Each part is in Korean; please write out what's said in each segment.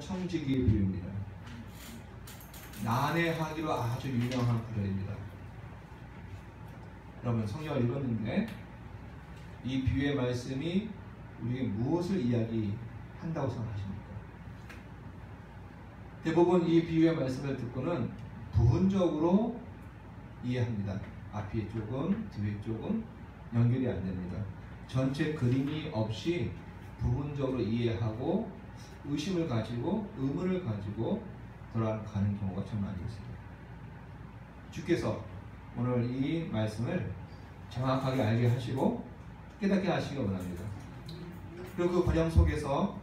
청지기의 비유입니다. 난해하기로 아주 유명한 구절입니다. 여러분 성경을 읽었는데 이 비유의 말씀이 우리에게 무엇을 이야기한다고 생각하십니까? 대부분 이 비유의 말씀을 듣고는 부분적으로 이해합니다. 앞이 조금, 뒤에 조금 연결이 안 됩니다. 전체 그림이 없이 부분적으로 이해하고 의심을 가지고 의문을 가지고 돌아가는 경우가 참 많이 있습니다. 주께서 오늘 이 말씀을 정확하게 알게 하시고 깨닫게 하시기 원합니다. 그리고 그 과정 속에서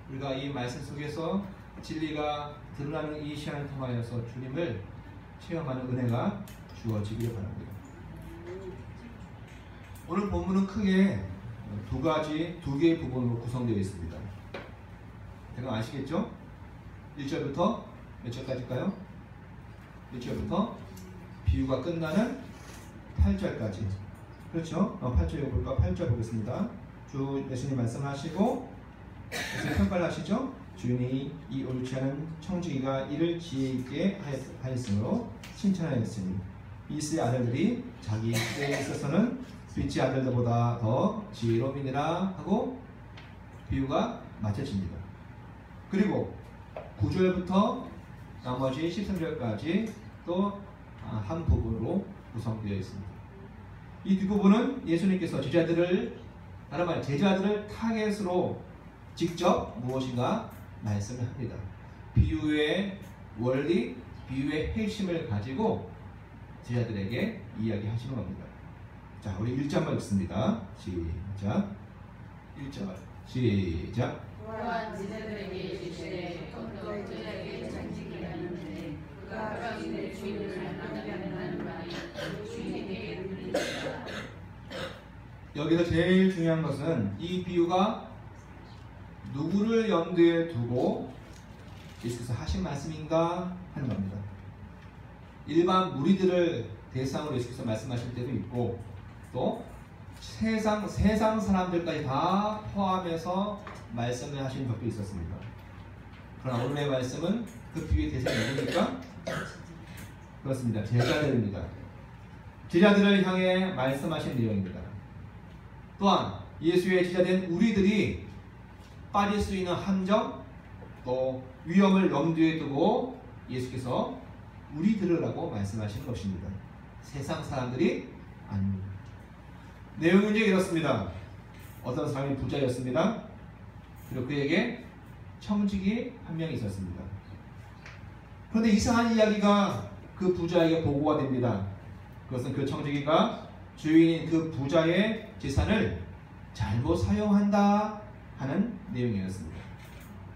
우리가 이 말씀 속에서 진리가 드러나는 이 시간을 통하여서 주님을 체험하는 은혜가 주어지기를 바랍니다. 오늘 본문은 크게 두 개의 부분으로 구성되어 있습니다. 대강 아시겠죠? 1절부터 몇 절까지일까요? 1절부터 비유가 끝나는 8절까지. 그렇죠? 8절 볼까? 8절 보겠습니다. 주 예수님 말씀하시고 예수님 평가를 하시죠? 주인이 이 옳지 않은 청지기가 이를 지혜 있게 하였으므로 칭찬하였으니 이스의 아들들이 자기 때에 있어서는 빛의 아들들보다 더 지혜로움이니라 하고 비유가 마쳐집니다. 그리고 9절부터 나머지 13절까지 또 한 부분으로 구성되어 있습니다. 이 뒷부분은 예수님께서 제자들을 타겟으로 직접 무엇인가 말씀을 합니다. 비유의 원리, 비유의 핵심을 가지고 제자들에게 이야기하시는 겁니다. 자, 우리 1절만 읽습니다. 시작. 1절 시작. 또한 제자들에게 이르시되 또 그들에게 청지기라는데 그가 주인의 주인을 만나는 말이 주인에게 들리니라. 여기서 제일 중요한 것은 이 비유가 누구를 염두에 두고 예수께서 하신 말씀인가 하는 겁니다. 일반 무리들을 대상으로 예수께서 말씀하실 때도 있고 또 세상 사람들까지 다 포함해서 말씀을 하신 적도 있었습니다. 그러나 오늘의 말씀은 그 비유의 대상이 누굽니까? 그렇습니다. 제자들입니다. 제자들을 향해 말씀하신 내용입니다. 또한 예수의 제자된 우리들이 빠질 수 있는 함정 또 위험을 염두에 두고 예수께서 우리들으라고 말씀하시는 것입니다. 세상 사람들이 아닙니다. 내용은 이제 이렇습니다. 어떤 사람이 부자였습니다. 그리고 그에게 청지기 한 명이 있었습니다. 그런데 이상한 이야기가 그 부자에게 보고가 됩니다. 그것은 그 청지기가 주인인 그 부자의 재산을 잘못 사용한다 하는 내용이었습니다.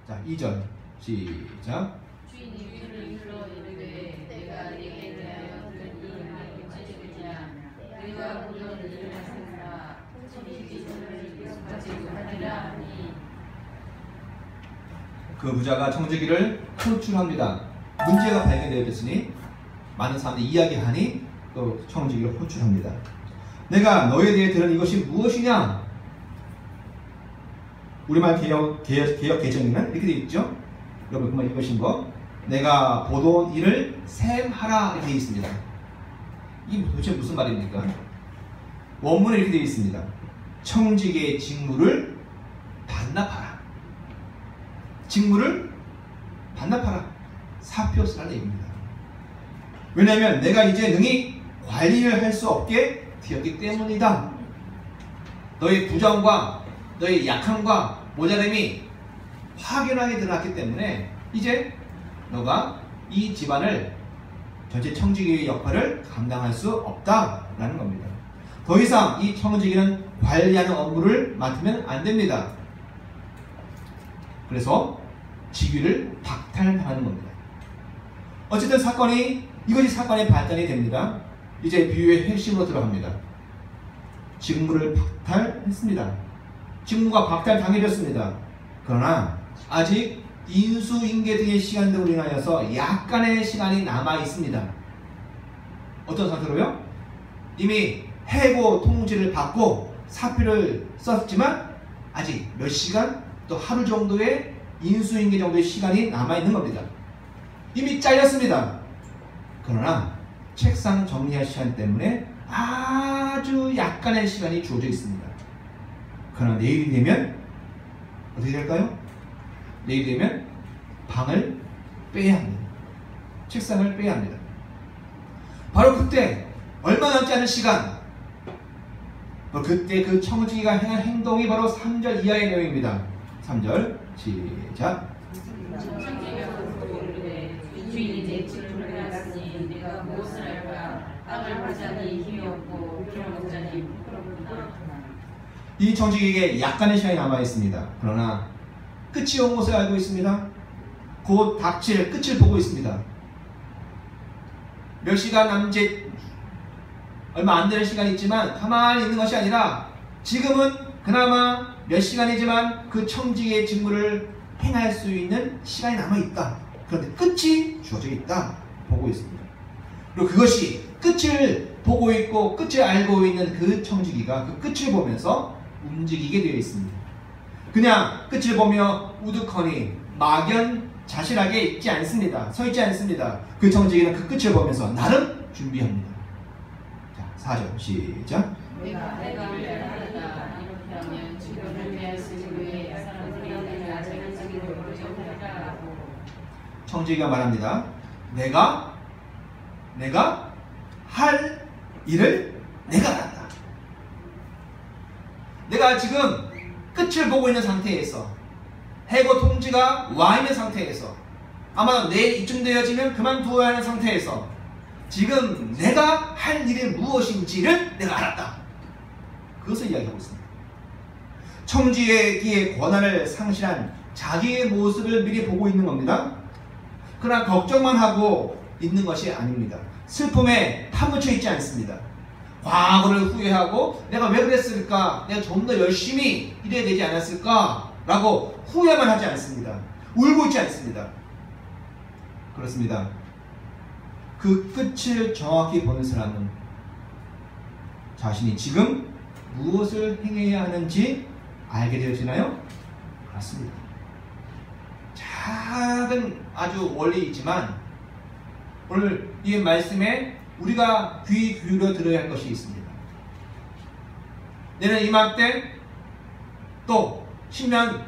자, 2절 시작. 주인이 그를 불러 이르되 내가 네게 대하여 들은 이 말이 어찌되냐. 네가 보던 일을 하신다. 청지기 돈을 계속하지 하리라 하니. 그 부자가 청지기를 호출합니다. 문제가 발견되었으니 많은 사람들이 이야기하니 또 청지기를 호출합니다. 내가 너에 대해 들은 이것이 무엇이냐? 우리말 개혁 개정에는 이렇게 되어 있죠. 여러분 그만 읽으신 거. 내가 보던 일을 셈하라 이렇게 되어 있습니다. 이게 도대체 무슨 말입니까? 원문에 이렇게 되어 있습니다. 청지기의 직무를 반납하라. 직무를 반납하라. 사표 쓰라는 얘기입니다. 왜냐하면 내가 이제 능히 관리를 할 수 없게 되었기 때문이다. 너의 부정과 너의 약함과 모자람이 확연하게 드러났기 때문에 이제 너가 이 집안을 전체 청지기의 역할을 감당할 수 없다라는 겁니다. 더 이상 이 청지기는 관리하는 업무를 맡으면 안 됩니다. 그래서 직위를 박탈당하는 겁니다. 어쨌든 이것이 사건의 발단이 됩니다. 이제 비유의 핵심으로 들어갑니다. 직무를 박탈했습니다. 직무가 박탈당해졌습니다. 그러나 아직 인수인계 등의 시간 등으로 인하여서 약간의 시간이 남아 있습니다. 어떤 상태로요? 이미 해고 통지를 받고 사표를 썼지만 아직 몇 시간 또 하루 정도의 인수인계 정도의 시간이 남아있는 겁니다. 이미 잘렸습니다. 그러나 책상 정리할 시간 때문에 아주 약간의 시간이 주어져 있습니다. 그러나 내일이 되면 어떻게 될까요? 내일이 되면 방을 빼야 합니다. 책상을 빼야 합니다. 바로 그때 얼마 남지 않은 시간, 그때 그 청지기가 행한 행동이 바로 3절 이하의 내용입니다. 3절 시작. 청지기가 이르되 주인이 내 집을 빼앗으니 내가 무엇을 할까? 땅을 파자니 힘이 없고 풀을 먹자니 부끄럽구나. 이 청지기에게 약간의 시간이 남아 있습니다. 그러나 끝이 온 것을 알고 있습니다. 곧 닥칠 끝을 보고 있습니다. 몇 시간 남짓 얼마 안 되는 시간이 있지만 가만히 있는 것이 아니라 지금은 그나마 몇 시간이지만 그 청지기의 직무를 행할 수 있는 시간이 남아있다. 그런데 끝이 주어져 있다. 보고 있습니다. 그리고 그것이 끝을 보고 있고 끝을 알고 있는 그 청지기가 그 끝을 보면서 움직이게 되어 있습니다. 그냥 끝을 보며 우두커니 막연자실하게 있지 않습니다. 서 있지 않습니다. 그 청지기는 그 끝을 보면서 나름 준비합니다. 자, 4절 시작. 내가 하려다 이렇게 하면 주변을 빼앗으기 위해 사람들이 내가 자기 집으로 부정하리라. 청지기가 말합니다. 내가 할 일을 내가 알았다. 내가 지금 끝을 보고 있는 상태에서 해고 통지가 와 있는 상태에서 아마 내일 이쯤 되어지면 그만두어야 하는 상태에서 지금 내가 할 일이 무엇인지를 내가 알았다. 그것을 이야기하고 있습니다. 청지기의 권한을 상실한 자기의 모습을 미리 보고 있는 겁니다. 그러나 걱정만 하고 있는 것이 아닙니다. 슬픔에 파묻혀 있지 않습니다. 과거를 후회하고 내가 왜 그랬을까? 내가 좀 더 열심히 일해야 되지 않았을까? 라고 후회만 하지 않습니다. 울고 있지 않습니다. 그렇습니다. 그 끝을 정확히 보는 사람은 자신이 지금 무엇을 행해야 하는지 알게 되어지나요? 그렇습니다. 작은 아주 원리이지만 오늘 이 말씀에 우리가 귀 기울여 들어야 할 것이 있습니다. 내년 이맘때 또 10년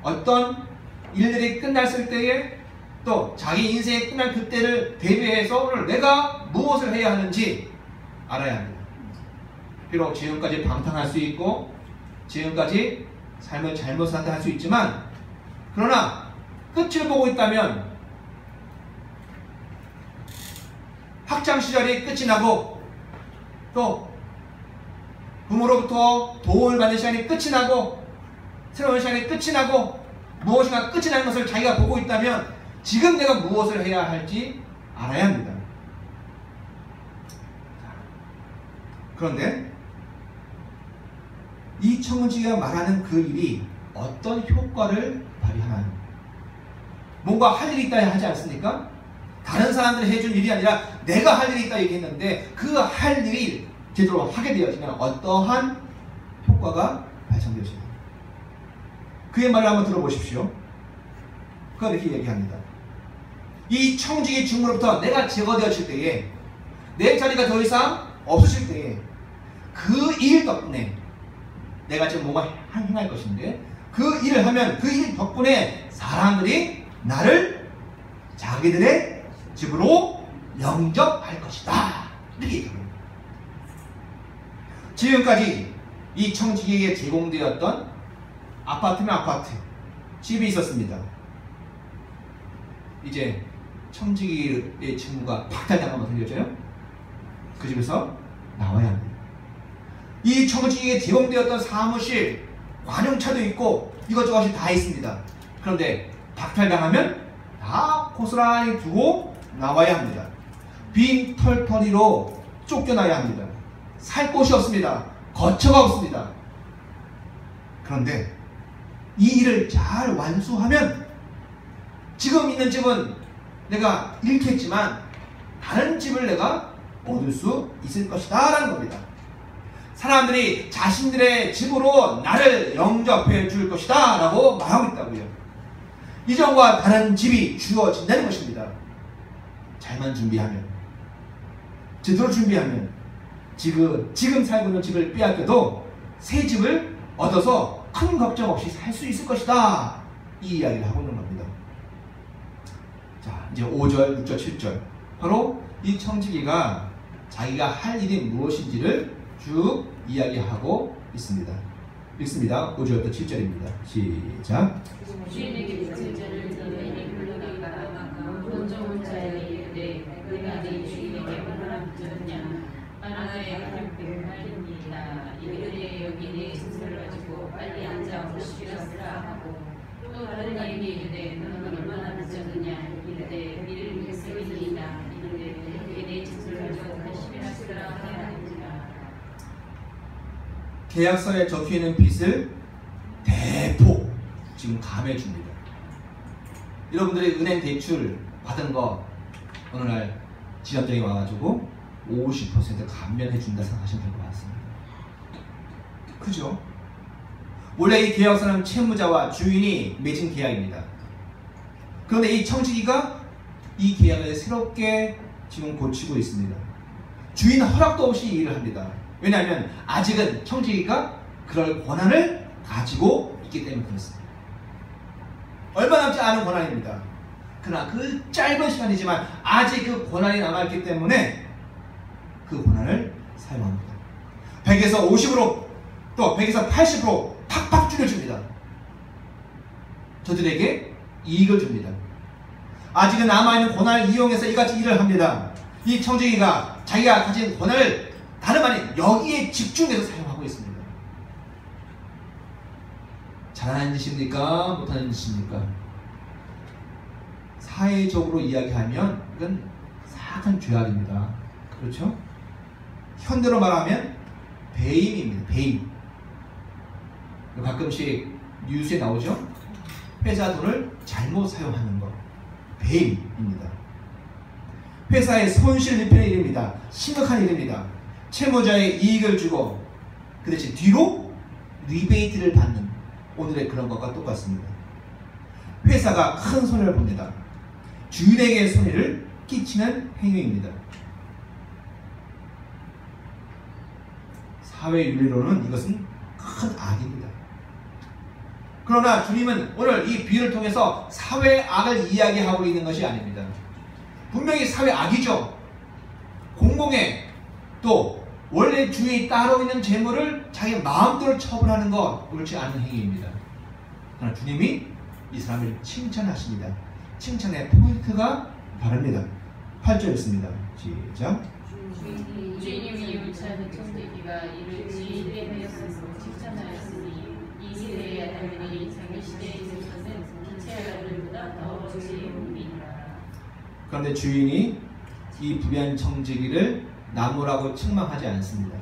어떤 일들이 끝났을 때에 또 자기 인생이 끝난 그때를 대비해서 오늘 내가 무엇을 해야 하는지 알아야 합니다. 비록 지금까지 방탕할 수 있고 지금까지 삶을 잘못 산다 할 수 있지만 그러나 끝을 보고 있다면 학창시절이 끝이 나고 또 부모로부터 도움을 받는 시간이 끝이 나고 새로운 시간이 끝이 나고 무엇인가 끝이 나는 것을 자기가 보고 있다면 지금 내가 무엇을 해야 할지 알아야 합니다. 그런데 이 청지기가 말하는 그 일이 어떤 효과를 발휘하나요? 뭔가 할 일이 있다 하지 않습니까? 다른 사람들이 해준 일이 아니라 내가 할 일이 있다 얘기했는데 그 할 일이 제대로 하게 되어지면 어떠한 효과가 발생되어집니까? 그의 말을 한번 들어보십시오. 그가 이렇게 얘기합니다. 이 청지기 직무로부터 내가 제거되어질 때에 내 자리가 더 이상 없으실 때에 그 일 덕분에 내가 지금 뭔가 행할 것인데 그 일을 하면 그 일 덕분에 사람들이 나를 자기들의 집으로 영접할 것이다. 이렇게 얘기합니다. 지금까지 이 청지기에게 제공되었던 아파트면 아파트, 집이 있었습니다. 이제 청지기의 직무가 박탈당하면 어떻게 되죠? 그 집에서 나와야 합니다. 이 청지기에 제공되었던 사무실, 관용차도 있고 이것저것이 다 있습니다. 그런데 박탈당하면 다 고스란히 두고 나와야 합니다. 빈 털터리로 쫓겨나야 합니다. 살 곳이 없습니다. 거처가 없습니다. 그런데 이 일을 잘 완수하면 지금 있는 집은 내가 잃겠지만 다른 집을 내가 얻을 수 있을 것이다 라는 겁니다. 사람들이 자신들의 집으로 나를 영접해 줄 것이다 라고 말하고 있다고요. 이전과 다른 집이 주어진다는 것입니다. 잘만 준비하면, 제대로 준비하면 지금 살고 있는 집을 빼앗겨도 새 집을 얻어서 큰 걱정 없이 살 수 있을 것이다. 이 이야기를 하고 있는 겁니다. 자, 이제 5절, 6절, 7절. 바로 이 청지기가 자기가 할 일이 무엇인지를 쭉 이야기하고 있습니다. 읽습니다. 5절부터 7절입니다. 시작. 주인에게 붙은 자를 너희는 불러다가 먼저 온 자에게 이르되 내가 네 주인에게 얼마나 붙었느냐. 하나의 한편병 말입니다. 이르되 여기 네 짐승을 가지고 빨리 앉아 오시리라 하고 또 다른 이에게 이르되 너는 얼마나 붙었느냐. 이르되 이를 백성이니이다. 이르되 여기 네 짐승을 가지고 80이나 쓰라 하니라. 계약서에 적혀있는 빚을 대폭 지금 감해줍니다. 여러분들이 은행 대출 받은 거 어느 날 지점장이 와가지고 50% 감면해준다 생각하시면 될 것 같습니다. 그죠? 원래 이 계약서는 채무자와 주인이 맺은 계약입니다. 그런데 이 청지기가 이 계약을 새롭게 지금 고치고 있습니다. 주인 허락도 없이 이 일을 합니다. 왜냐하면 아직은 청지기가 그럴 권한을 가지고 있기 때문에 그렇습니다. 얼마 남지 않은 권한입니다. 그러나 그 짧은 시간이지만 아직 그 권한이 남아있기 때문에 그 권한을 사용합니다. 100에서 50으로 또 100에서 80으로 팍팍 줄여줍니다. 저들에게 이익을 줍니다. 아직은 남아있는 권한을 이용해서 이같이 일을 합니다. 이 청지기가 자기가 가진 권한을 다름 아닌 여기에 집중해서 사용하고 있습니다. 잘하는 짓입니까? 못하는 짓입니까? 사회적으로 이야기하면 이건 사악한 죄악입니다. 그렇죠? 현대로 말하면 배임입니다. 배임. 가끔씩 뉴스에 나오죠? 회사 돈을 잘못 사용하는 것. 배임입니다. 회사에 손실을 입히는 일입니다. 심각한 일입니다. 채무자의 이익을 주고 그 대신 뒤로 리베이트를 받는 오늘의 그런 것과 똑같습니다. 회사가 큰 손해를 봅니다. 주인에게 손해를 끼치는 행위입니다. 사회윤리로는 이것은 큰 악입니다. 그러나 주님은 오늘 이 비유를 통해서 사회악을 이야기하고 있는 것이 아닙니다. 분명히 사회악이죠. 공공의 또 원래 주위에 따로 있는 재물을 자기 마음대로 처분하는 것 옳지 않은 행위입니다. 그러나 주님이 이 사람을 칭찬하십니다. 칭찬의 포인트가 다릅니다. 8절 있습니다. 시작. 주인님이 율찬 청지기가 이를 지혜에 하였으므로 칭찬하였으니 이 세대의 아들이 자기 시대에 있어서는 기체 아들보다 더 지혜로우니라. 그런데 주인이 이 불의한 청지기를 나무라고 책망하지 않습니다.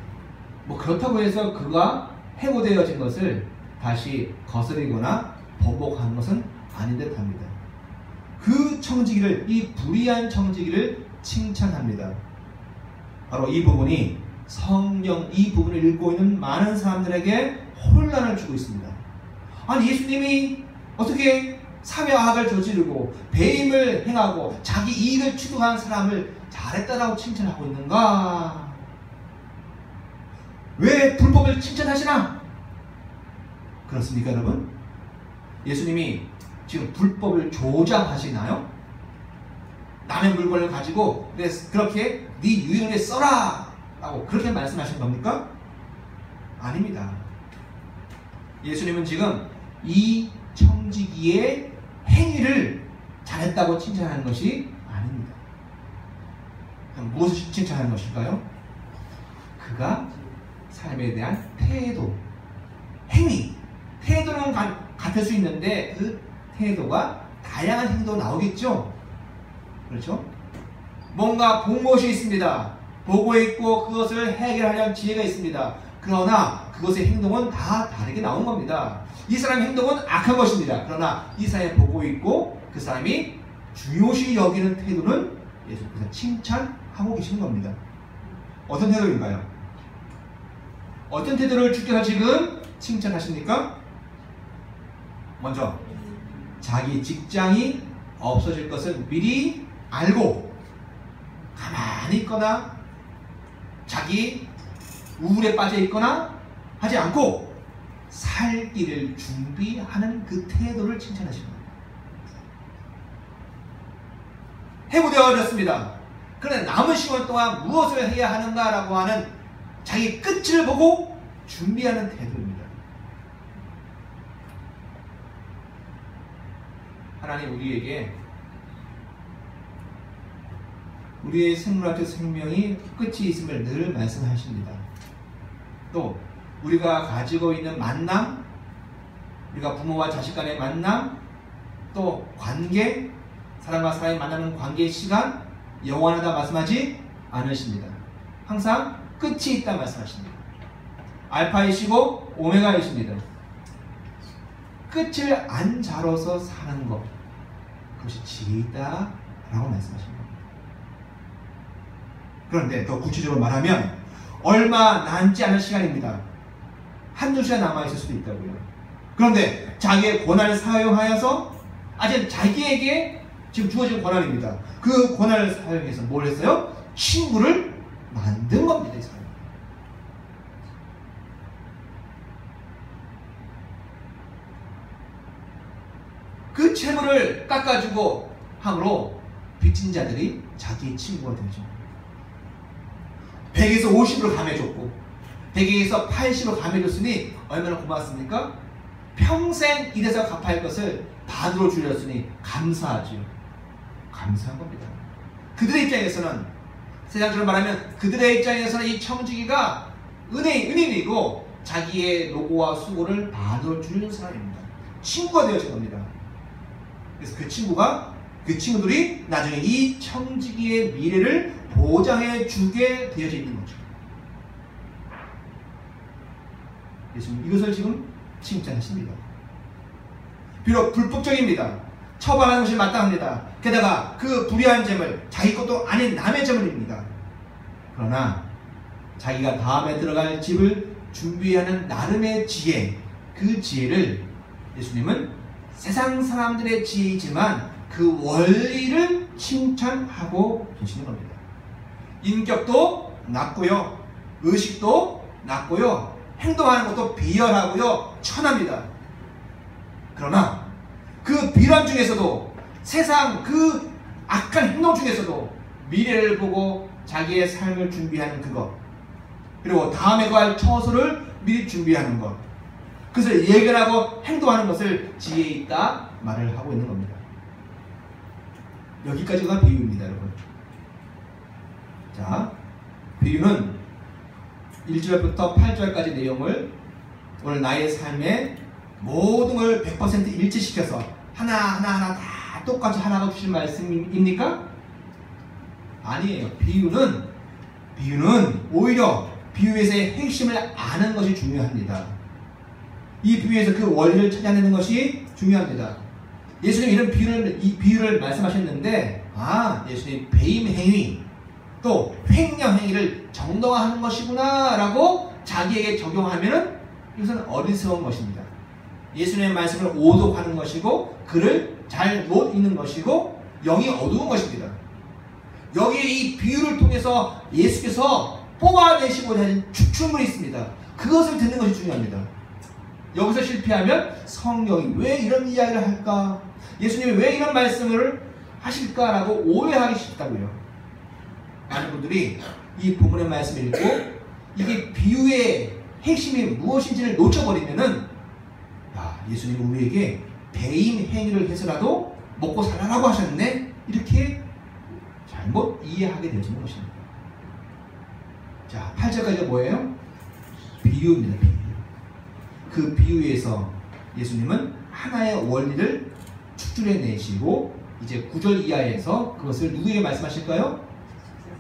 뭐 그렇다고 해서 그가 해고되어진 것을 다시 거스르거나 번복하는 것은 아닌 듯 합니다. 그 청지기를, 이 불의한 청지기를 칭찬합니다. 바로 이 부분이 성경 이 부분을 읽고 있는 많은 사람들에게 혼란을 주고 있습니다. 아니 예수님이 어떻게 사회악을 저지르고 배임을 행하고 자기 이익을 추구하는 사람을 잘했다라고 칭찬하고 있는가? 왜 불법을 칭찬하시나? 그렇습니까 여러분? 예수님이 지금 불법을 조장하시나요? 남의 물건을 가지고 그렇게 네 유익을 써라 라고 그렇게 말씀하신 겁니까? 아닙니다. 예수님은 지금 이 청지기의 행위를 잘했다고 칭찬하는 것이 아닙니다. 그럼 무엇을 칭찬하는 것일까요? 그가 삶에 대한 태도, 행위. 태도는 같을 수 있는데 그 태도가 다양한 행동으로 나오겠죠? 그렇죠? 뭔가 본 것이 있습니다. 보고 있고 그것을 해결하려는 지혜가 있습니다. 그러나 그것의 행동은 다 다르게 나온 겁니다. 이 사람의 행동은 악한 것입니다. 그러나 이 사람이 보고 있고 그 사람이 중요시 여기는 태도는 예수님께서 칭찬하고 계시는 겁니다. 어떤 태도인가요? 어떤 태도를 주께서 지금 칭찬하십니까? 먼저 자기 직장이 없어질 것을 미리 알고 가만히 있거나 자기 우울에 빠져 있거나 하지 않고 살 길을 준비하는 그 태도를 칭찬하시는 겁니다. 해고되어졌습니다. 그런데 남은 시간 동안 무엇을 해야 하는가라고 하는 자기 끝을 보고 준비하는 태도입니다. 하나님 우리에게 우리의 생물학적 생명이 끝이 있음을 늘 말씀하십니다. 또 우리가 가지고 있는 만남, 우리가 부모와 자식 간의 만남, 또 관계, 사람과 사람이 만나는 관계의 시간 영원하다 말씀하지 않으십니다. 항상 끝이 있다 말씀하십니다. 알파이시고 오메가이십니다. 끝을 안 자로서 사는 것, 그것이 지혜이다 라고 말씀하십니다. 그런데 더 구체적으로 말하면 얼마 남지 않은 시간입니다. 한두 시간 남아있을 수도 있다고요. 그런데 자기의 권한을 사용하여서 아직 자기에게 지금 주어진 권한입니다. 그 권한을 사용해서 뭘 했어요? 친구를 만든 겁니다. 이 사람. 그 채무를 깎아주고 함으로 빚진 자들이 자기의 친구가 되죠. 100에서 50으로 감해줬고 100에서 80으로 감해줬으니 얼마나 고맙습니까? 평생 이래서 갚아야 할 것을 반으로 줄였으니 감사하지요. 감사한 겁니다. 그들의 입장에서는, 세상적으로 말하면 그들의 입장에서는 이 청지기가 은인이고 자기의 노고와 수고를 반으로 줄이는 사람입니다. 친구가 되어진 겁니다. 그래서 그 친구들이 나중에 이 청지기의 미래를 보장해 주게 되어져 있는 거죠. 예수님 이것을 지금 칭찬하십니다. 비록 불법적입니다. 처벌하는 것이 마땅합니다. 게다가 그 불의한 재물, 자기 것도 아닌 남의 재물입니다. 그러나 자기가 다음에 들어갈 집을 준비하는 나름의 지혜, 그 지혜를 예수님은 세상 사람들의 지혜이지만 그 원리를 칭찬하고 계시는 겁니다. 인격도 낮고요, 의식도 낮고요, 행동하는 것도 비열하고요, 천합니다. 그러나 그 비란 중에서도, 세상 그 악한 행동 중에서도 미래를 보고 자기의 삶을 준비하는 그것, 그리고 다음에 갈 처소를 미리 준비하는 것, 그것을 예견하고 행동하는 것을 지혜 있다 말을 하고 있는 겁니다. 여기까지가 비유입니다, 여러분. 자, 비유는 1절부터 8절까지 내용을 오늘 나의 삶에 모든 걸 100% 일치시켜서 하나하나 다 똑같이 하나가 주신 말씀입니까? 아니에요. 비유는 오히려 비유에서의 핵심을 아는 것이 중요합니다. 이 비유에서 그 원리를 찾아내는 것이 중요합니다. 예수님 이 비유를 말씀하셨는데, 예수님 배임 행위 또 횡령 행위를 정당화하는 것이구나 라고 자기에게 적용하면은 이것은 어리석은 것입니다. 예수님의 말씀을 오독하는 것이고 글을 잘 못 읽는 것이고 영이 어두운 것입니다. 여기에 이 비유를 통해서 예수께서 뽑아내시고자 하는 추출물이 있습니다. 그것을 듣는 것이 중요합니다. 여기서 실패하면 성경이 왜 이런 이야기를 할까? 예수님이 왜 이런 말씀을 하실까라고 오해하기 쉽다고요. 많은 분들이 이 본문의 말씀을 읽고 이게 비유의 핵심이 무엇인지를 놓쳐버리면은, 예수님이 우리에게 배임 행위를 해서라도 먹고 살라고 하셨네? 이렇게 잘못 이해하게 되어지는 것입니다. 자, 8절까지가 뭐예요? 비유입니다. 비유. 그 비유에서 예수님은 하나의 원리를 추출해내시고 이제 9절 이하에서 그것을 누구에게 말씀하실까요?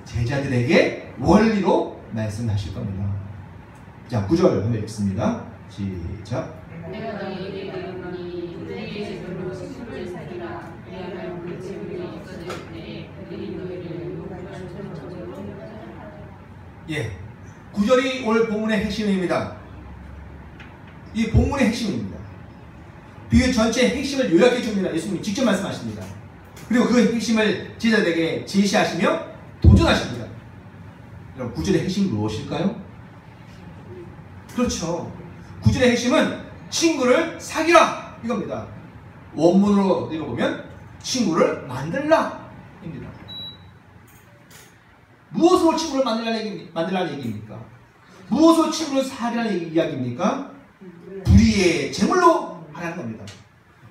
제자들에게 원리로 말씀하실 겁니다. 자, 9절 한번 읽습니다. 시작. 내가 너희에게 이르노니 너희의 재물로 식물을 사리라. 왜냐하면 그 재물이 없어질 때에 그들이 너희를 욕할 정도로. 예, 9절이 오늘 본문의 핵심입니다. 이 본문의 핵심입니다. 비유 전체의 핵심을 요약해 줍니다. 예수님이 직접 말씀하십니다. 그리고 그 핵심을 제자들에게 제시하시며 도전하십니다. 여러분, 구절의 핵심이 무엇일까요? 그렇죠. 구절의 핵심은 친구를 사귀라 이겁니다. 원문으로 읽어보면 친구를 만들라 입니다. 무엇으로 친구를 만들라는 얘기입니까? 무엇으로 친구를 사귀라는 이야기입니까? 불의의 제물로 하라는 겁니다.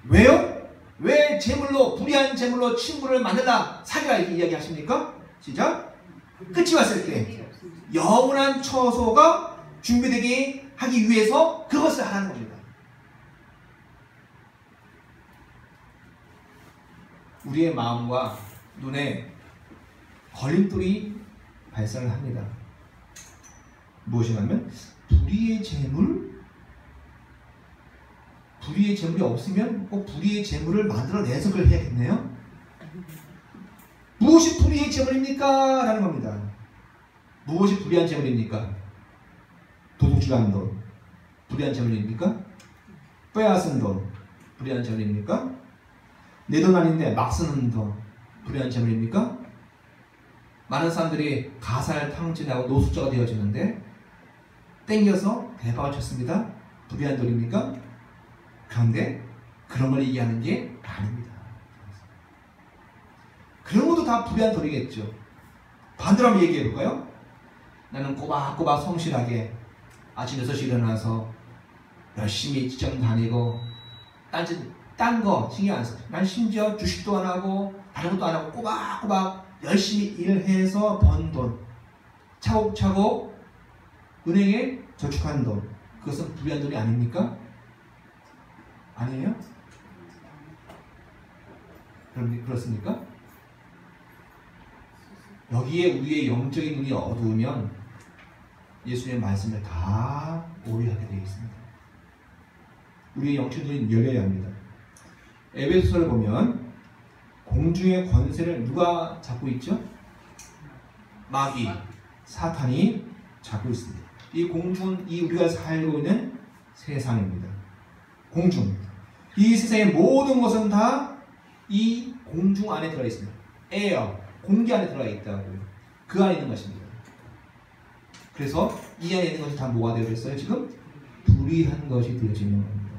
왜요? 왜 제물로, 불의한 제물로 친구를 만들라, 사귀라 이렇게 이야기하십니까? 시작. 끝이 왔을 때 영원한 처소가 준비되게 하기 위해서 그것을 하라는 겁니다. 우리의 마음과 눈에 걸림돌이 발생을 합니다. 무엇이냐면 불의의 재물? 불의의 재물이 없으면 꼭 불의의 재물을 만들어내서 그걸 해야겠네요. 무엇이 불의의 재물입니까? 라는 겁니다. 무엇이 불의한 재물입니까? 도둑질한 돈, 불의한 재물입니까? 빼앗은 돈, 불의한 재물입니까? 내 돈 아닌데 막 쓰는 돈, 불의한 재물입니까? 많은 사람들이 가살탕진하고 노숙자가 되어지는데 땡겨서 대박을 쳤습니다. 불의한 돈입니까? 그런데 그런 걸 얘기하는 게 아닙니다. 그런 것도 다 불의한 돈이겠죠. 반대로 한번 얘기해 볼까요? 나는 꼬박꼬박 성실하게 아침 6시 일어나서 열심히 직장 다니고 딴 거 신경 안 써. 난 심지어 주식도 안 하고 다른 것도 안 하고 꼬박꼬박 열심히 일해서 번 돈, 차곡차곡 은행에 저축한 돈, 그것은 불의한 돈이 아닙니까? 아니에요? 그렇습니까? 여기에 우리의 영적인 눈이 어두우면 예수님의 말씀을 다 오해하게 되어 있습니다. 우리의 영적인 눈이 열려야 합니다. 에베소서를 보면 공중의 권세를 누가 잡고 있죠? 마귀, 사탄이 잡고 있습니다. 이 공중은 이 우리가 살고 있는 세상입니다. 공중. 이 세상의 모든 것은 다 이 공중 안에 들어가 있습니다. 에어, 공기 안에 들어가 있다고요. 그 안에 있는 것입니다. 그래서 이 안에 있는 것이 다 뭐가 되어 있어요? 지금 불의한 것이 되어지는 겁니다.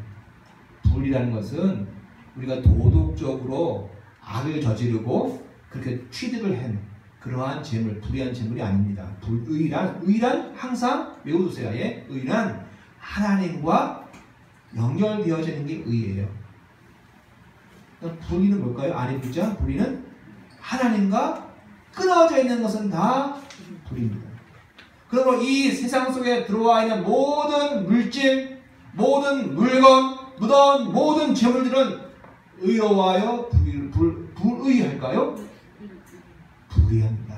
불의라는 것은 우리가 도덕적으로 악을 저지르고 그렇게 취득을 한 그러한 재물, 불의한 재물이 아닙니다. 의란 항상 외워두세요. 예? 의란 하나님과 연결되어지는 게 의예요. 불의는 뭘까요? 아닙니다. 불의는 하나님과 끊어져 있는 것은 다 불의입니다. 그러므로 이 세상 속에 들어와 있는 모든 물질, 모든 물건, 모든 재물들은 의로워요? 불의할까요? 불의합니다.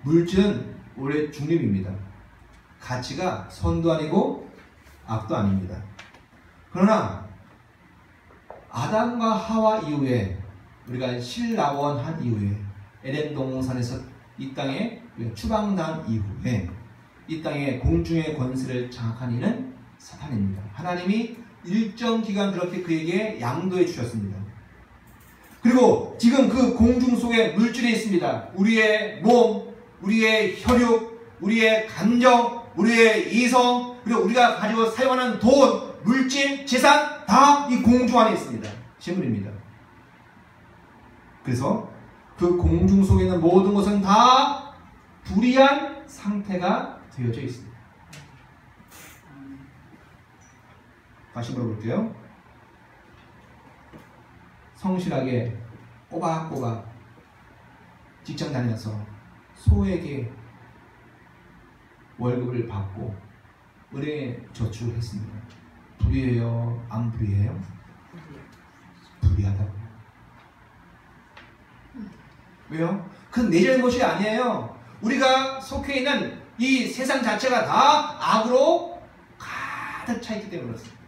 물질은 원래 중립입니다. 가치가 선도 아니고 악도 아닙니다. 그러나 아담과 하와 이후에 우리가 실나원한 이후에 에덴 동산에서 이 땅에 추방당한 이후에 이 땅에 공중의 권세를 장악한 이는 사탄입니다. 하나님이 일정 기간 그렇게 그에게 양도해 주셨습니다. 그리고 지금 그 공중 속에 물질이 있습니다. 우리의 몸, 우리의 혈육, 우리의 감정, 우리의 이성, 그리고 우리가 가지고 사용하는 돈, 물질, 재산 다 이 공중 안에 있습니다. 재물입니다. 그래서 그 공중 속에 있는 모든 것은 다 불의한 상태가 되어져 있습니다. 다시 물어볼게요. 성실하게 꼬박꼬박 직장 다녀서 소에게 월급을 받고 은행에 저축을 했습니다. 불의해요? 안 불의해요? 불의하다고요. 왜요? 그건 내 잘못이 아니에요. 우리가 속해 있는 이 세상 자체가 다 악으로 가득 차 있기 때문에 그렇습니다.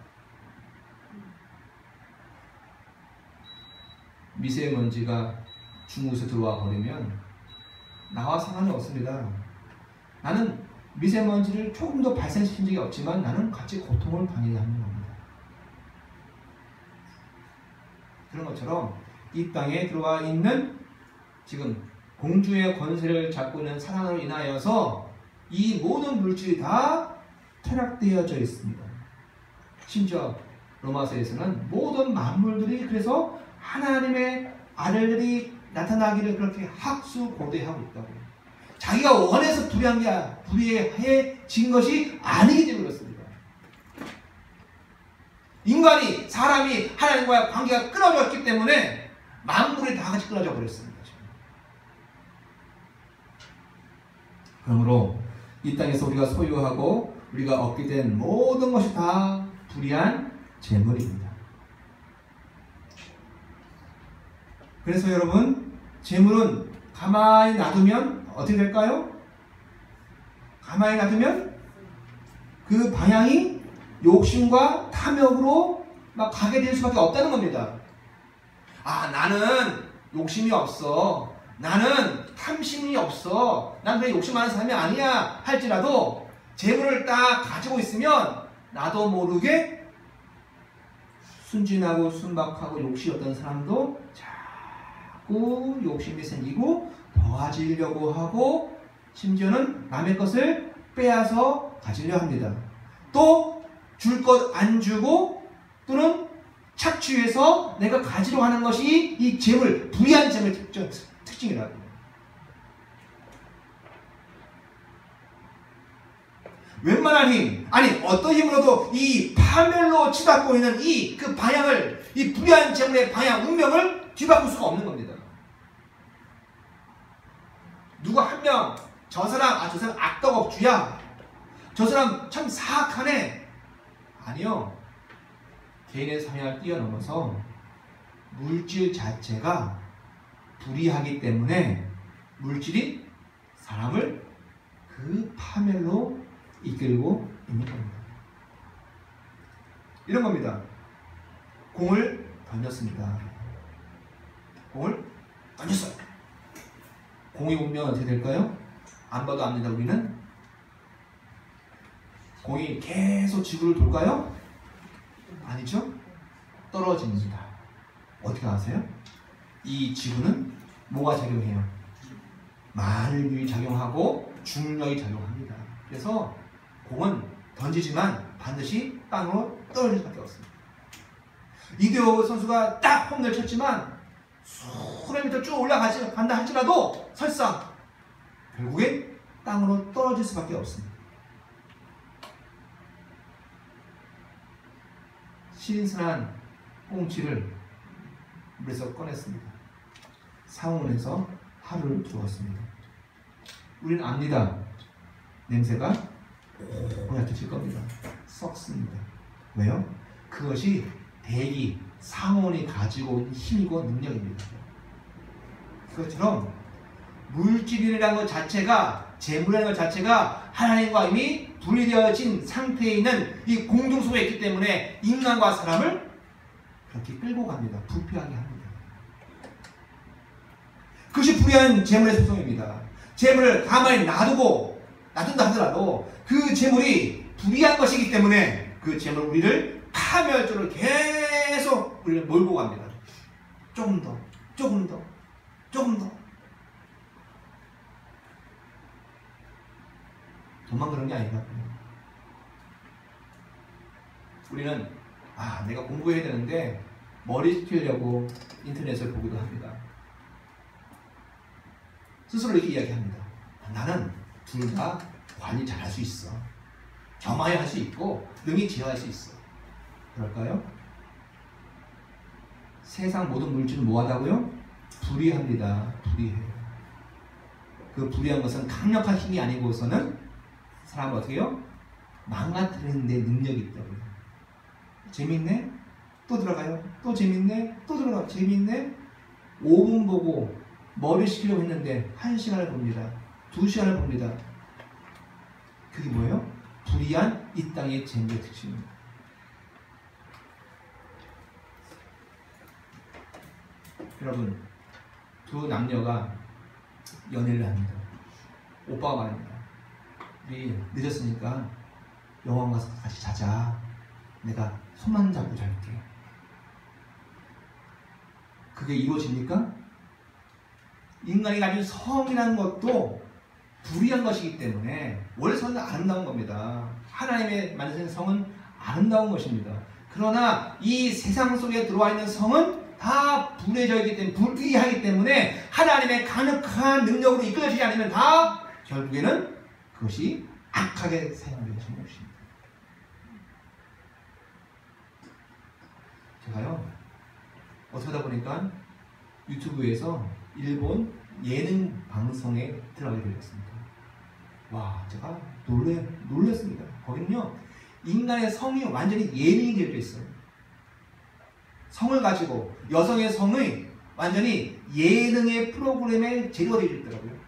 미세먼지가 중국에서 들어와 버리면 나와 상관이 없습니다. 나는 미세먼지를 조금 더 발생시킨 적이 없지만 나는 같이 고통을 당해야 하는 겁니다. 그런 것처럼 이 땅에 들어와 있는 지금 공주의 권세를 잡고 있는 사단으로 인하여서 이 모든 물질이 다 퇴락되어져 있습니다. 심지어 로마서에서는 모든 만물들이 그래서 하나님의 아들들이 나타나기를 그렇게 학수고대하고 있다고요. 자기가 원해서 불의해진 것이 아니기 때문에 그렇습니다. 인간이, 사람이 하나님과의 관계가 끊어졌기 때문에 만물이 다 같이 끊어져 버렸습니다. 그러므로 이 땅에서 우리가 소유하고 우리가 얻게 된 모든 것이 다 불의한 재물입니다. 그래서 여러분, 재물은 가만히 놔두면 어떻게 될까요? 가만히 놔두면 그 방향이 욕심과 탐욕으로 막 가게 될 수밖에 없다는 겁니다. 아, 나는 욕심이 없어. 나는 탐심이 없어. 난 그래 욕심 많은 사람이 아니야. 할지라도 재물을 딱 가지고 있으면 나도 모르게 순진하고 순박하고 욕심이 없던 사람도 자꾸 욕심이 생기고 더 가지려고 하고 심지어는 남의 것을 빼앗아 가지려 합니다. 또 줄 것 안 주고 또는 착취해서 내가 가지려고 하는 것이 이 재물, 불의한 재물의 특징이라고. 웬만한 힘, 아니 어떤 힘으로도 이 파멸로 치닫고 있는 그 방향을, 이 불의한 재물의 방향, 운명을 뒤바꿀 수가 없는 겁니다. 누가 한 명, 저 사람 악덕업주야, 저 사람 참 사악하네. 아니요. 개인의 성향을 뛰어넘어서 물질 자체가 불의하기 때문에 물질이 사람을 그 파멸로 이끌고 있는 겁니다. 이런 겁니다. 공을 던졌습니다. 공을 던졌어요. 공이 오면 어떻게 될까요? 안 봐도 압니다. 우리는 공이 계속 지구를 돌까요? 아니죠? 떨어집니다. 어떻게 아세요? 이 지구는 뭐가 작용해요? 만유인이 작용하고 중력이 작용합니다. 그래서 공은 던지지만 반드시 땅으로 떨어질 수밖에 없습니다. 이대호 선수가 딱 홈런을 쳤지만 수백 미터 쭉 올라간다 할지라도 설사 결국에 땅으로 떨어질 수밖에 없습니다. 신선한 꽁치를 물에서 꺼냈습니다. 상온에서 하루를 두었습니다. 우리는 압니다. 냄새가 고약해질 겁니다. 썩습니다. 왜요? 그것이 대기, 상온이 가지고 있는 힘이고 능력입니다. 그것처럼 물질이라는 것 자체가, 재물이라는 것 자체가 하나님과 이미 분리되어진 상태에 있는 이 공중 속에 있기 때문에 인간과 사람을 그렇게 끌고 갑니다. 부패하게 합니다. 그것이 불의한 재물의 속성입니다. 재물을 가만히 놔둔다 하더라도 그 재물이 불의한 것이기 때문에 그 재물 우리를 파멸적으로 계속 우리를 몰고 갑니다. 조금 더, 조금 더, 조금 더. 돈만 그런 게 아니라 우리는 내가 공부해야 되는데 머리 식히려고 인터넷을 보기도 합니다. 스스로 이렇게 이야기합니다. 나는 둘 다 관리 잘할 수 있어. 겸하여 할 수 있고 능히 제어할 수 있어. 그럴까요? 세상 모든 물질은 뭐하다고요? 불의합니다. 불의해요. 그 불의한 것은 강력한 힘이 아니고서는 사람은 어떻게 해요? 망가뜨리는 데 능력이 있다고요. 재밌네? 또 들어가요. 또 재밌네? 또 들어가요. 재밌네? 5분 보고 머리 식히려고 했는데 1시간을 봅니다. 2시간을 봅니다. 그게 뭐예요? 불의한 이 땅의 재물의 특징입니다. 여러분, 두 남녀가 연애를 합니다. 오빠가 말합니다. 우리 늦었으니까 영화관 가서 같이 자자. 내가 손만 잡고 잘게. 그게 이루어집니까? 인간이 가진 성이라는 것도 불의한 것이기 때문에 원래 성은 아름다운 겁니다. 하나님의 만드신 성은 아름다운 것입니다. 그러나 이 세상 속에 들어와 있는 성은 다 불의해져 있기 때문에 불의하기 때문에 하나님의 강력한 능력으로 이끌어지지 않으면 다 결국에는 그것이 악하게 사용되는 것입니다. 제가요 어떻게 하다 보니까 유튜브에서 일본 예능 방송에 들어가게 되었습니다. 와, 제가 놀랐습니다. 거기는요 인간의 성이 완전히 예능이 되어 있어요. 성을 가지고 여성의 성이 완전히 예능의 프로그램에 재료가 되어 있더라고요.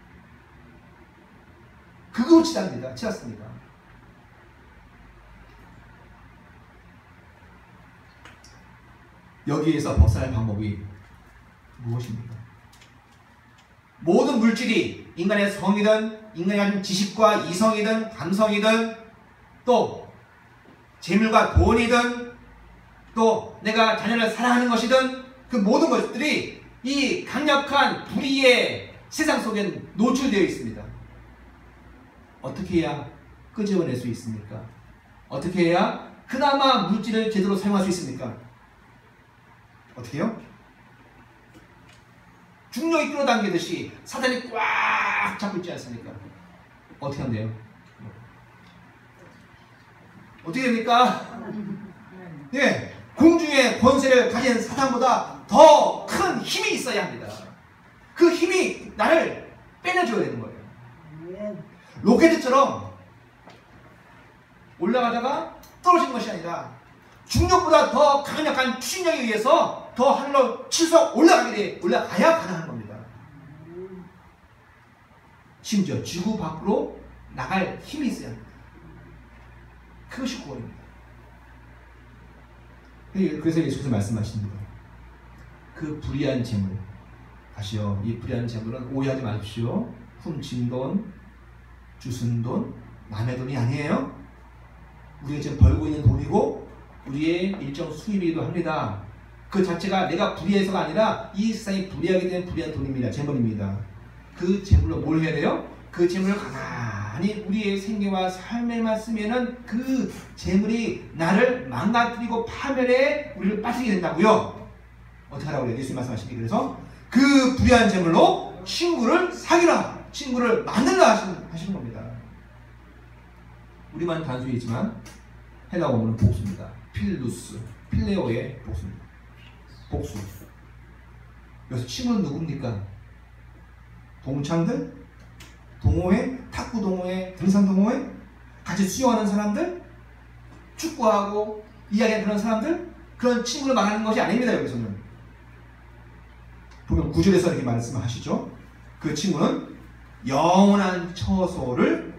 그거 치닫습니다. 여기에서 벗어날 방법이 무엇입니까? 모든 물질이 인간의 성이든 인간이 가진 지식과 이성이든 감성이든 또 재물과 돈이든 또 내가 자녀를 사랑하는 것이든 그 모든 것들이 이 강력한 불의의 세상 속에 노출되어 있습니다. 어떻게 해야 끄집어낼 수 있습니까? 어떻게 해야 그나마 물질을 제대로 사용할 수 있습니까? 어떻게 해요? 중력이 끌어당기듯이 사단이 꽉 잡고 있지 않습니까? 어떻게 하면 돼요? 어떻게 됩니까? 예, 공중의 권세를 가진 사단보다 더 큰 힘이 있어야 합니다. 그 힘이 나를 빼내줘야 되는 거예요. 로켓처럼 올라가다가 떨어진 것이 아니라 중력보다 더 강력한 추진력에 의해서 더 하늘로 치솟아 올라가야 가능한 겁니다. 심지어 지구 밖으로 나갈 힘이 있어야 합니다. 그것이 구원입니다. 그래서 예수께서 말씀하십니다. 그 불의한 재물, 다시요, 이 불의한 재물은 오해하지 마십시오. 훔친 돈, 주순 돈, 남의 돈이 아니에요. 우리가 지금 벌고 있는 돈이고 우리의 일정 수입이기도 합니다. 그 자체가 내가 불의해서가 아니라 이 세상이 불의하게 된 불의한 돈입니다. 재물입니다. 그 재물로 뭘 해야 돼요? 그 재물을 가만히 우리의 생계와 삶에만 쓰면은 그 재물이 나를 망가뜨리고 파멸에 우리를 빠지게 된다고요. 어떻게 하라고 그래요? 예수님 말씀하시기 그래서 그 불의한 재물로 친구를 사귀라, 친구를 만들라 하시는 겁니다. 우리만 단순이지만 헬라 원문은 복수입니다. 필루스, 필레오의 복수입니다. 복수. 여기서 친구는 누굽니까? 동창들? 동호회? 탁구 동호회? 등산 동호회? 같이 수영하는 사람들? 축구하고 이야기하는 그런 사람들? 그런 친구를 말하는 것이 아닙니다. 여기서는 보면 9절에서 이렇게 말씀하시죠. 그 친구는 영원한 처소로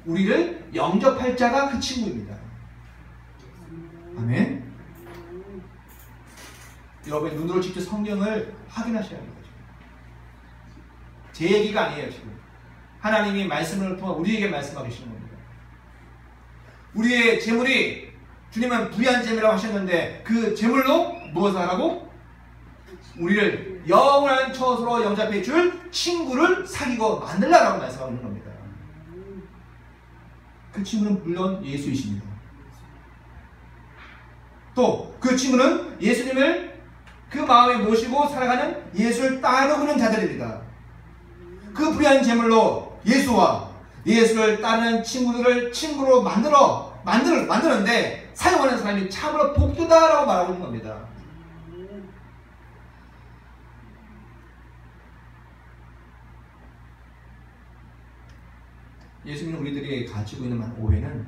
우리를 영접할 자가 그 친구입니다. 아멘. 여러분 눈으로 직접 성경을 확인하셔야 합니다. 제 얘기가 아니에요. 지금 하나님이 말씀을 통해 우리에게 말씀하고 계시는 겁니다. 우리의 재물이 주님은 불의한 재물이라고 하셨는데 그 재물로 무엇을 하라고? 우리를 영원한 처소로 영접해 줄 친구를 사귀고 만들라라고 말씀하는 겁니다. 그 친구는 물론 예수이십니다. 또 그 친구는 예수님을 그 마음에 모시고 살아가는 예수를 따르는 자들입니다. 그 불의한 재물로 예수와 예수를 따르는 친구들을 친구로 만드는데 사용하는 사람이 참으로 복되다라고 말하고 있는 겁니다. 예수님은 우리들이 가지고 있는 오해는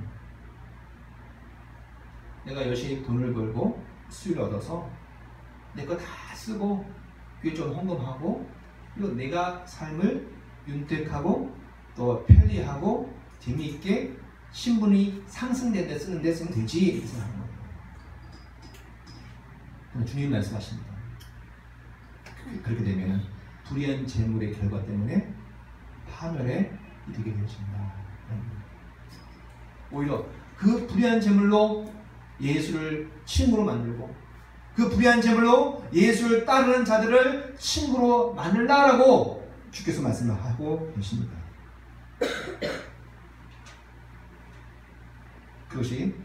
내가 열심히 돈을 벌고 수익을 얻어서 내 거 다 쓰고 교회 좀 헌금하고 그리고 내가 삶을 윤택하고 또 편리하고 재미있게 신분이 상승된 데 쓰면 되지 이렇게 생각하는 거예요. 주님 말씀하십니다. 그렇게 되면 불의한 재물의 결과 때문에 파멸에 이르게 되어진다. 오히려 그 불의한 제물로 예수를 친구로 만들고 그 불의한 제물로 예수를 따르는 자들을 친구로 만들라라고 주께서 말씀을 하고 계십니다. 그것이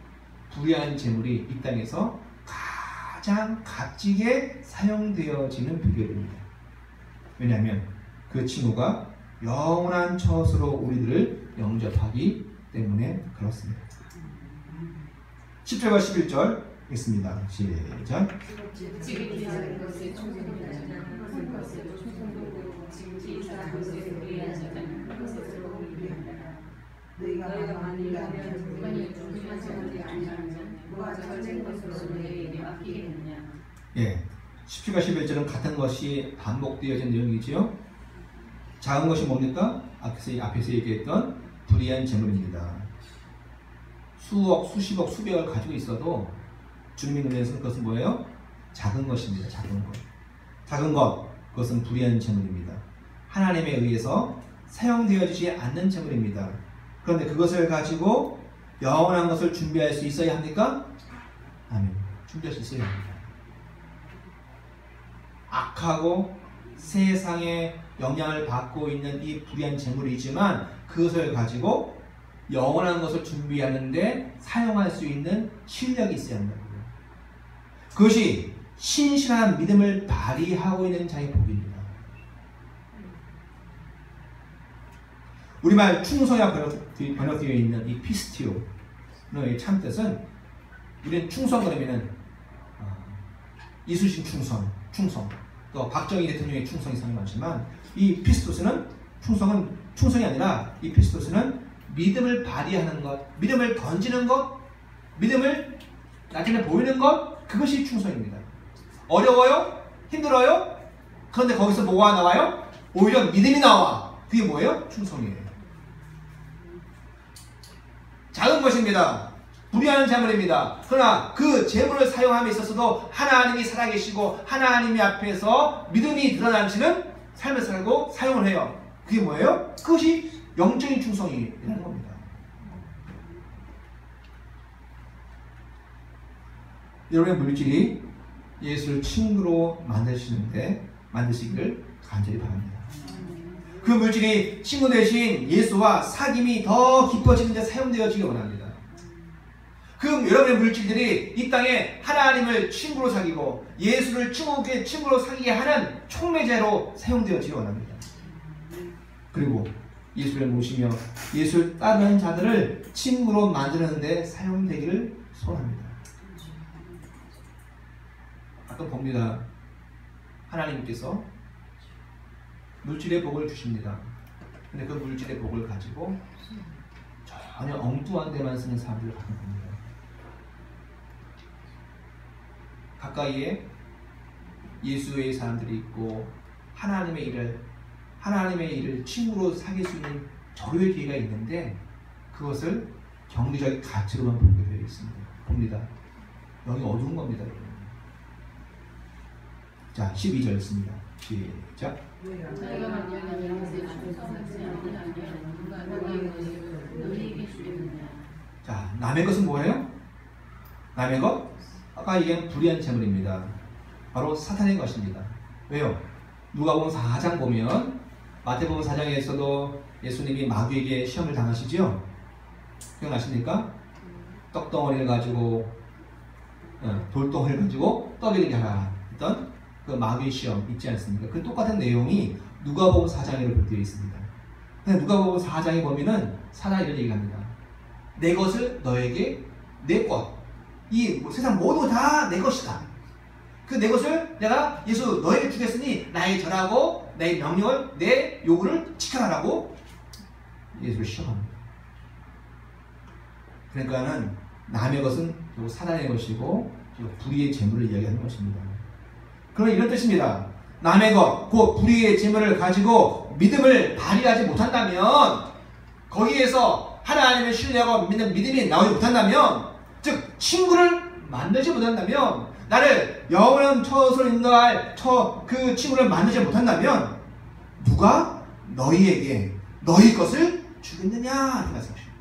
불의한 제물이 이 땅에서 가장 값지게 사용되어지는 비결입니다. 왜냐하면 그 친구가 영원한 처소로 우리들을 영접하기 때문에 그렇습니다. 10절과 11절 읽습니다. 시작. 지극히 작은 것에 충성되는 자는 큰 것에도 충성되고 지극히 작은 것에 불의한 자는 큰 것에도 불의하리라. 너희가 만일 가면 불의한 자들이 아니하면 누가 작은 것으로 너희에게 맡기겠느냐. 예, 17과 11절은 같은 것이 반복되어진 내용이지요. 작은 것이 뭡니까? 앞에서 얘기했던 불의한 재물입니다. 수억, 수십억, 수백을 가지고 있어도 주님의 눈에서는 그것은 뭐예요? 작은 것입니다. 작은 것. 작은 것, 그것은 불의한 재물입니다. 하나님에 의해서 사용되어지지 않는 재물입니다. 그런데 그것을 가지고 영원한 것을 준비할 수 있어야 합니까? 아멘. 준비할 수 있어야 합니다. 악하고 세상에 영향을 받고 있는 이 불의한 재물이지만 그것을 가지고 영원한 것을 준비하는데 사용할 수 있는 실력이 있어야 한다고요. 그것이 신실한 믿음을 발휘하고 있는 자의 복입니다. 우리말 충성이라 번역되어 있는 이 피스티오의 참뜻은 우리는 충성 그러면은 이순신 충성 또 박정희 대통령의 충성이 상당히 많지만 이 피스토스는 충성이 아니라 이 피스토스는 믿음을 발휘하는 것, 믿음을 던지는 것, 믿음을 나중에 보이는 것, 그것이 충성입니다. 어려워요? 힘들어요? 그런데 거기서 뭐가 나와요? 오히려 믿음이 나와. 그게 뭐예요? 충성이에요. 작은 것입니다. 불의한 재물입니다. 그러나 그 재물을 사용함에 있어서도 하나님이 살아계시고 하나님이 앞에서 믿음이 드러나는 삶을 살고 사용을 해요. 그게 뭐예요? 그것이 영적인 충성이라는 겁니다. 여러분의 물질이 예수를 친구로 만드시기를 간절히 바랍니다. 그 물질이 친구 대신 예수와 사귐이 더 깊어지는 데 사용되어지기 원합니다. 그 여러분의 물질들이 이 땅에 하나님을 친구로 사귀고 예수를 친구로 사귀게 하는 촉매제로 사용되어지기 원합니다. 그리고 예수를 모시며 예수를 따르는 자들을 친구로 만드는 데 사용되기를 소원합니다. 가끔 봅니다. 하나님께서 물질의 복을 주십니다. 근데 그 물질의 복을 가지고 전혀 엉뚱한 데만 쓰는 사람들을 가끔 봅니다. 가까이에 예수의 사람들이 있고 하나님의 일을 친구로 사귈 수 있는 절호의 기회가 있는데 그것을 경리적인 가치로만 보게 되어 있습니다. 봅니다. 여기 어두운 겁니다. 자, 12절 있습니다. 시작. 너희가 만약 이런 것에 충성하지 아니하면 누가 너희의 것을 너희에게 주겠느냐. 자, 남의 것은 뭐예요? 남의 것? 아까 얘기한 불의한 재물입니다. 바로 사탄의 것입니다. 왜요? 누가복음 4장 보면 마태복음 4장에서도 예수님이 마귀에게 시험을 당하시죠? 기억나십니까? 떡덩어리를 가지고 돌덩어리를 가지고 떡이르게 하라 했던 그 마귀의 시험 있지 않습니까? 그 똑같은 내용이 누가복음 4장에 되어 있습니다. 근데 누가복음 4장에 보면은 사단이 이런 얘기합니다. 내 것을 너에게 내 것, 이 세상 모두 다 내 것이다. 그 내 것을 내가 예수 너에게 주겠으니 나의 절하고 내 명령을 내 요구를 지켜라라고 예수를 시험합니다. 그러니까는 남의 것은 결국 사단의 것이고 불의의 재물을 이야기하는 것입니다. 그런 이런 뜻입니다. 남의 것, 그 불의의 재물을 가지고 믿음을 발휘하지 못한다면 거기에서 하나님을 신뢰하고 믿는 믿음이 나오지 못한다면 즉 친구를 만들지 못한다면 나를 영원한 처소로 인도할 그 친구를 만들지 못한다면 누가 너희에게 너희 것을 주겠느냐 하는 말씀이십니다.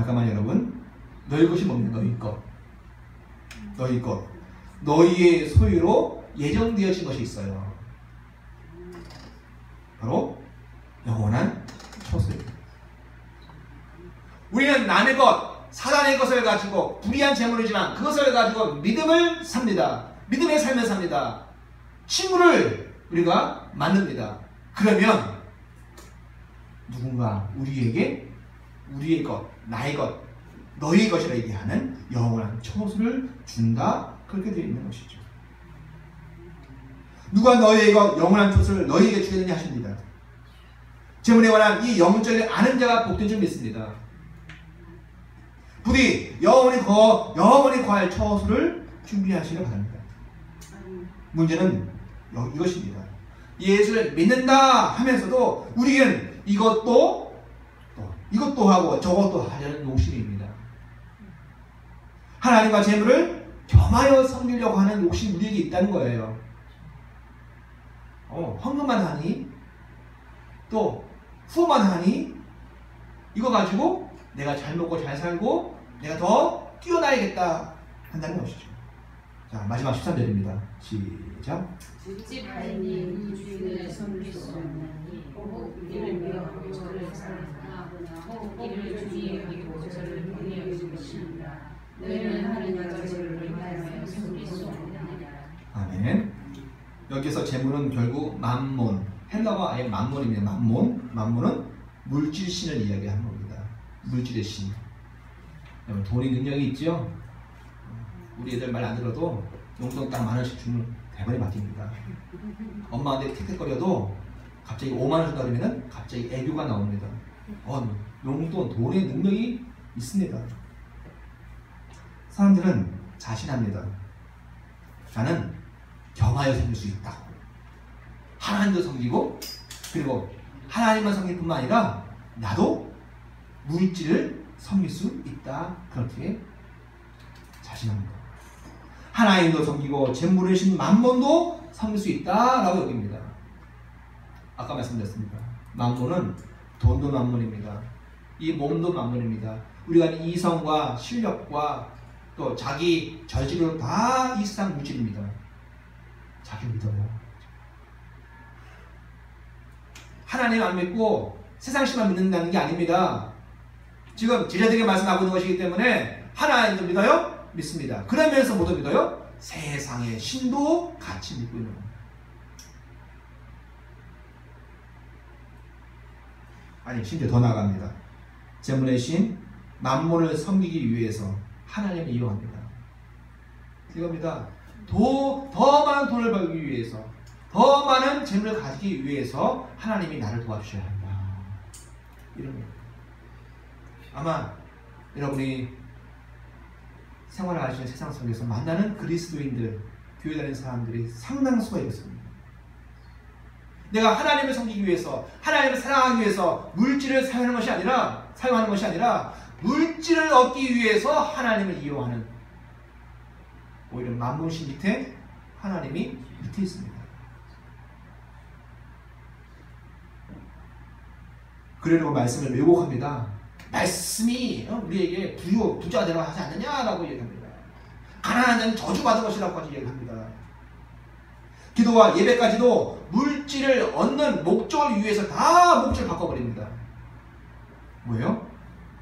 잠깐만 여러분, 너희 것이 뭡니까? 너희 것. 너희 것. 너희의 소유로 예정되어진 것이 있어요. 바로 영원한 처소입니다. 우리는 남의 것, 사단의 것을 가지고 불의한 재물이지만 그것을 가지고 믿음을 삽니다. 믿음의 삶을 삽니다. 친구를 우리가 만듭니다. 그러면 누군가 우리에게 우리의 것, 나의 것, 너희의 것이라 얘기하는 영원한 처소를 준다. 그렇게 되어 있는 것이죠. 누가 너희의 것, 영원한 처소를 너희에게 주겠느냐 하십니다. 재물에 관한 이 영적인 아는 자가 복된 줄 믿습니다. 부디 영원히 거할 처소를 준비하시길 바랍니다. 문제는 이것입니다. 예수를 믿는다 하면서도 우리에게는 이것도 하고 저것도 하려는 욕심입니다. 하나님과 재물을 겸하여 섬기려고 하는 욕심이 우리에게 있다는 거예요. 헌금만 하니 또 후원만 하니 이거 가지고 내가 잘 먹고 잘 살고 내가 더 뛰어나야겠다 한다는 것이죠. 자, 마지막 13절입니다. 시작. 찝찝하니 주인을 섬길 수 없나니 혹 이를 미워하고 저를 사랑하나 혹 이를 주의 여기고 저를 긍휼히 여길 것입니다. 너희는 하나님과 저를 위하여 섬길 수 없느니라. 아멘. 여기서 재물은 결국 맘몬, 헬라어 아예 맘몬입니다. 맘몬은 물질신을 이야기하는 겁니다. 물질의 신. 돈이 능력이 있죠. 우리 애들 말 안 들어도 용돈 딱 10,000원씩 주면 대번에 맡깁니다. 엄마한테 틱틱거려도 갑자기 50,000원 준다 그러면 갑자기 애교가 나옵니다. 용돈, 돈의 능력이 있습니다. 사람들은 자신합니다. 나는 겸하여 섬길 수 있다고. 하나님도 섬기고 그리고 하나님만 섬길 뿐만 아니라 나도 물질을 섬길 수 있다. 그렇게 자신합니다. 하나님도 섬기고 재물을 신 맘몬도 섬길 수 있다라고 여깁니다. 아까 말씀드렸습니다. 맘몬은 돈도 맘몬입니다. 이 몸도 맘몬입니다. 우리가 이성과 실력과 또 자기 절지로 다 이 세상 물질입니다. 자기 믿어요. 하나님 안 믿고 세상식만 믿는다는 게 아닙니다. 지금 제자들에게 말씀하고 있는 것이기 때문에 하나님도 믿어요? 믿습니다. 그러면서 뭐도 믿어요? 세상의 신도 같이 믿고 있는 겁니다. 아니, 심지어 더 나아갑니다. 재물의 신 맘몬을 섬기기 위해서 하나님을 이용합니다. 이겁니다. 더 많은 돈을 벌기 위해서, 더 많은 재물을 가지기 위해서 하나님이 나를 도와주셔야 한다. 이런 겁니다. 아마 여러분이 생활을 하시는 세상 속에서 만나는 그리스도인들, 교회 다니는 사람들이 상당수가 있습니다. 내가 하나님을 섬기기 위해서, 하나님을 사랑하기 위해서 물질을 사용하는 것이 아니라 물질을 얻기 위해서 하나님을 이용하는, 오히려 맘몬신 밑에 하나님이 밑에 있습니다. 그러려고 말씀을 왜곡합니다. 말씀이 우리에게 부자 되라 하지 않느냐라고 얘기합니다. 가난한 자는 저주받은 것이라고 얘기합니다. 기도와 예배까지도 물질을 얻는 목적을 위해서 다 목적을 바꿔버립니다. 뭐예요?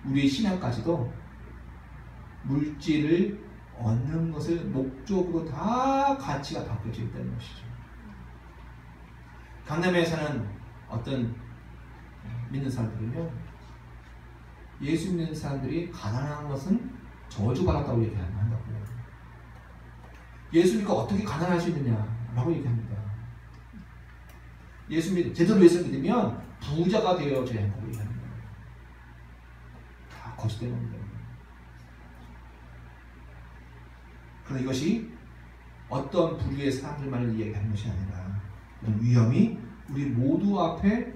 우리의 신앙까지도 물질을 얻는 것을 목적으로 다 가치가 바뀌어져 있다는 것이죠. 강남에 사는 어떤 믿는 사람들은요, 예수 믿는 사람들이 가난한 것은 저주받았다고 얘기한다고요. 예수 믿고 어떻게 가난할 수 있느냐라고 얘기합니다. 제대로 예수 믿으면 부자가 되어져야 한다고 얘기합니다. 다 거짓된 겁니다. 그런데 이것이 어떤 부류의 사람들만을 이야기하는 것이 아니라 이런 위험이 우리 모두 앞에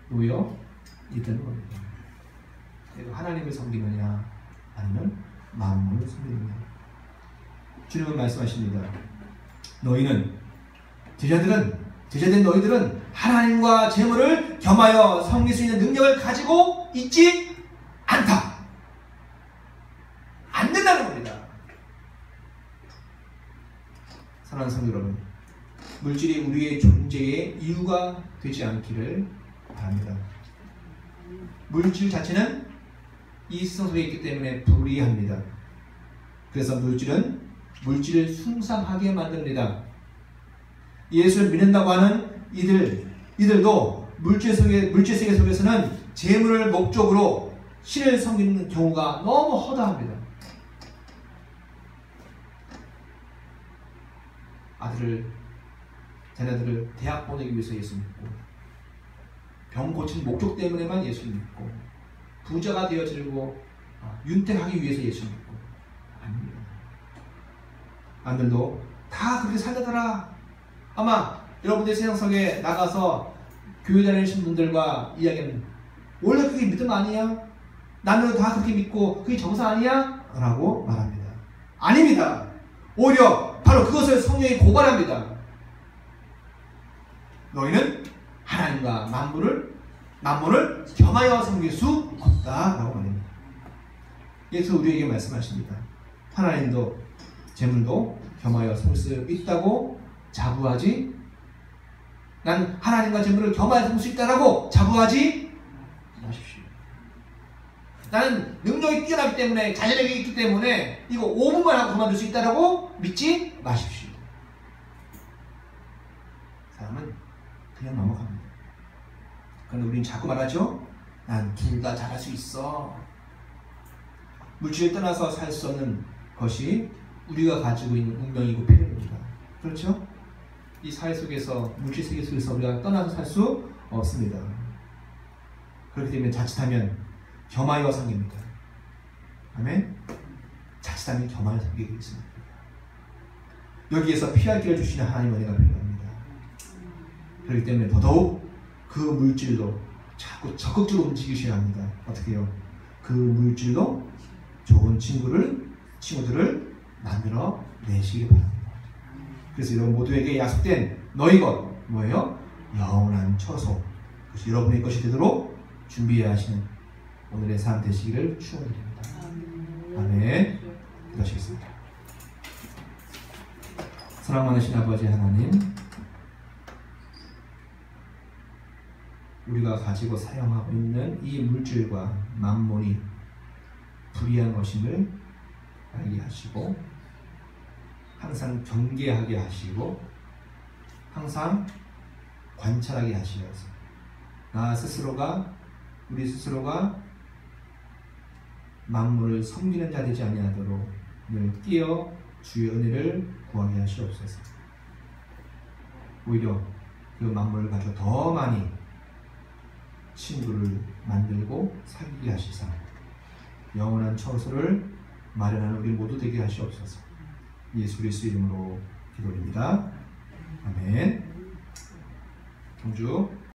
놓여 있다는 겁니다. 내가 하나님을 섬기느냐 아니면 마음을 섬기느냐. 주님은 말씀하십니다. 제자된 너희들은 하나님과 재물을 겸하여 섬길 수 있는 능력을 가지고 있지 않다. 사랑하는 성도 여러분, 물질이 우리의 존재의 이유가 되지 않기를 바랍니다. 물질 자체는 이 세상 속에 있기 때문에 불이합니다. 그래서 물질은 물질을 숭상하게 만듭니다. 예수를 믿는다고 하는 이들도 물질 세계 속에서는 재물을 목적으로 신을 섬기는 경우가 너무 허다합니다. 자녀들을 대학 보내기 위해서 예수 믿고, 병 고치는 목적 때문에만 예수 믿고, 부자가 되어지고 윤택하기 위해서 예수 믿고, 아닙니다. 남들도 다 그렇게 살다더라. 아마 여러분들 세상 속에 나가서 교회 다니시는 분들과 이야기하면, 원래 그게 믿음 아니야? 남들도 다 그렇게 믿고 그게 정상 아니야? 라고 말합니다. 아닙니다. 오히려 바로 그것을 성령이 고발합니다. 너희는 하나님과 만물을 겸하여 섬길 수 없다라고 말합니다. 예수 우리에게 말씀하십니다. 하나님도 재물도 겸하여 섬길 수 있다고 자부하지, 난 하나님과 재물을 겸하여 섬길 수 있다라고 자부하지 마십시오. 나는 능력이 뛰어나기 때문에, 자질력이 있기 때문에 이거 5분만 하고 그만둘 수 있다라고 믿지 마십시오. 사람은 그냥 넘어갑니다. 그런데 우리는 자꾸 말하죠. 난 둘 다 잘할 수 있어. 물질을 떠나서 살 수 없는 것이 우리가 가지고 있는 운명이고 필요입니다. 그렇죠? 이 사회 속에서, 물질 세계 속에서 우리가 떠나서 살 수 없습니다. 그렇기 때문에 자칫하면 겸하여 섬깁니다. 아멘? 자칫하면 겸하여 섬기게 있습니다. 여기에서 피할 길을 주시는 하나님 은혜가 필요합니다. 그렇기 때문에 더더욱 그 물질로 자꾸 적극적으로 움직이셔야 합니다. 어떻게 해요? 그 물질로 좋은 친구들을 만들어 내시기 바랍니다. 그래서 여러분 모두에게 약속된 너희 것 뭐예요? 영원한 처소, 그것이 여러분의 것이 되도록 준비해야 하시는 오늘의 삶 되시기를 축원드립니다. 아멘. 기도하시겠습니다. 사랑 많으신 아버지 하나님, 우리가 가지고 사용하고 있는 이 물질과 만물이 불의한 것임을 알게 하시고, 항상 경계하게 하시고, 항상 관찰하게 하시면서 우리 스스로가 만물을 섬기는 자 되지 아니하도록 늘 깨어 주의 은혜를 구하게 하시옵소서. 오히려 그 만물을 가지고 더 많이 친구를 만들고 사귀게 하시사 영원한 처소를 마련하는 우리 모두 되게 하시옵소서. 예수 그리스도 이름으로 기도드립니다. 아멘. 경주